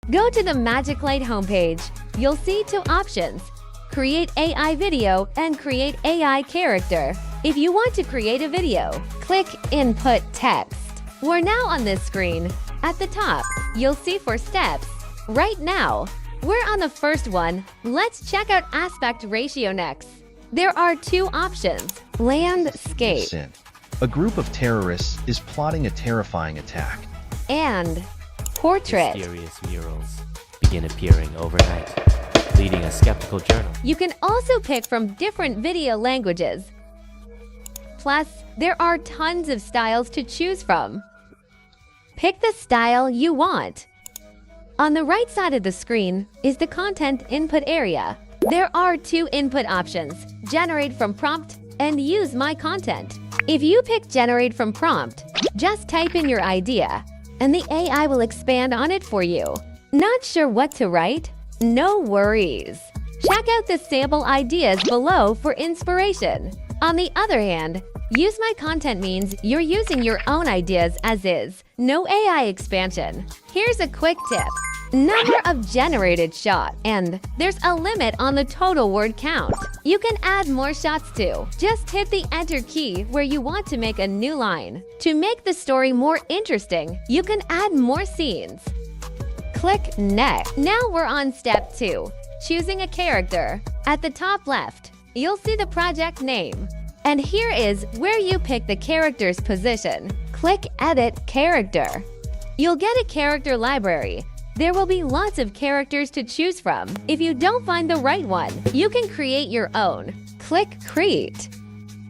Go to the MagicLight homepage. You'll see two options: Create AI video and Create AI character. If you want to create a video, click Input Text. We're now on this screen. At the top, you'll see 4 steps. Right now, we're on the first one. Let's check out aspect ratio next. There are 2 options: landscape Sin. A group of terrorists is plotting a terrifying attack. and portrait. Mysterious murals begin appearing overnight, leading a skeptical journal. You can also pick from different video languages. Plus, there are tons of styles to choose from. Pick the style you want. On the right side of the screen is the content input area. There are 2 input options: generate from prompt and use my content. If you pick generate from prompt, just type in your idea and the AI will expand on it for you. Not sure what to write? No worries. Check out the sample ideas below for inspiration. On the other hand, use my content means you're using your own ideas as is, no AI expansion. Here's a quick tip: number of generated shot, and there's a limit on the total word count. You can add more shots too. Just hit the enter key where you want to make a new line. To make the story more interesting, you can add more scenes. Click Next. Now we're on step 2, choosing a character. At the top left, you'll see the project name. And here is where you pick the character's position. Click Edit Character. You'll get a character library. There will be lots of characters to choose from. If you don't find the right one, you can create your own. Click Create,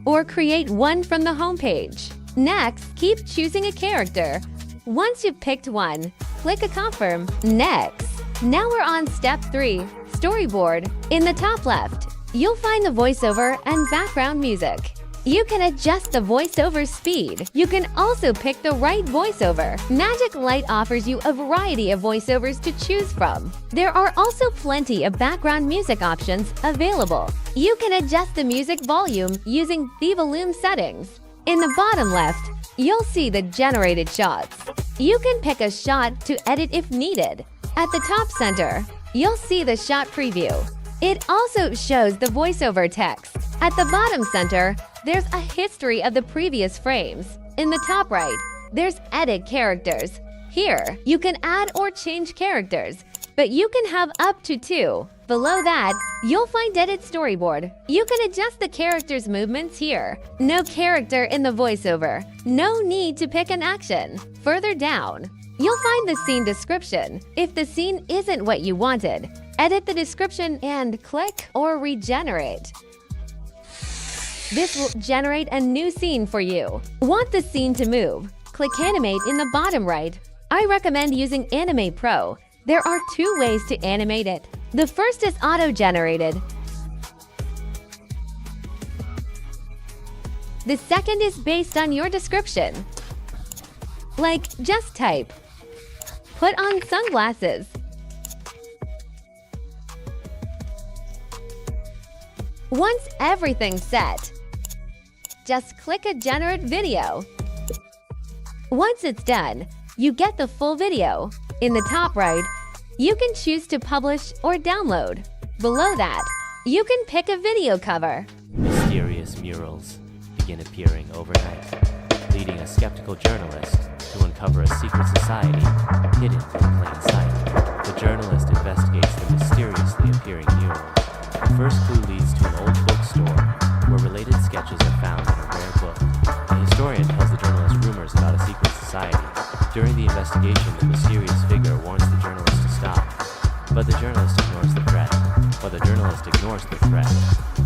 or create one from the homepage. Next, keep choosing a character. Once you've picked one, click a Confirm. Next. Now we're on step 3, Storyboard. In the top left, you'll find the voiceover and background music. You can adjust the voiceover speed. You can also pick the right voiceover. MagicLight offers you a variety of voiceovers to choose from. There are also plenty of background music options available. You can adjust the music volume using the volume settings. In the bottom left, you'll see the generated shots. You can pick a shot to edit if needed. At the top center, you'll see the shot preview. It also shows the voiceover text. At the bottom center, there's a history of the previous frames. In the top right, there's Edit Characters. Here, you can add or change characters, but you can have up to 2. Below that, you'll find Edit Storyboard. You can adjust the character's movements here. No character in the voiceover. No need to pick an action. Further down, you'll find the scene description. If the scene isn't what you wanted, edit the description and click or regenerate. This will generate a new scene for you. Want the scene to move? Click Animate in the bottom right. I recommend using Animate Pro. There are 2 ways to animate it. The first is auto-generated. The second is based on your description. Like, just type, "Put on sunglasses." Once everything's set, just click a Generate Video. Once it's done, you get the full video. In the top right, you can choose to publish or download. Below that, you can pick a video cover. Mysterious murals begin appearing overnight, leading a skeptical journalist to uncover a secret society hidden in plain sight. The journalist investigates the mysteriously appearing murals. The first clue leads to an old bookstore where related sketches are found in a rare book. A historian tells the journalist rumors about a secret society. During the investigation, the mysterious figure warns the journalist to stop, but the journalist ignores the threat.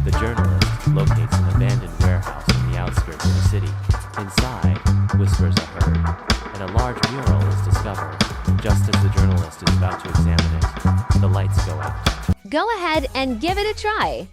The journalist locates an abandoned warehouse in the outskirts of the city. Inside, whispers are heard, and a large mural is discovered. Just as the journalist is about to examine it, the lights go out. Go ahead and give it a try.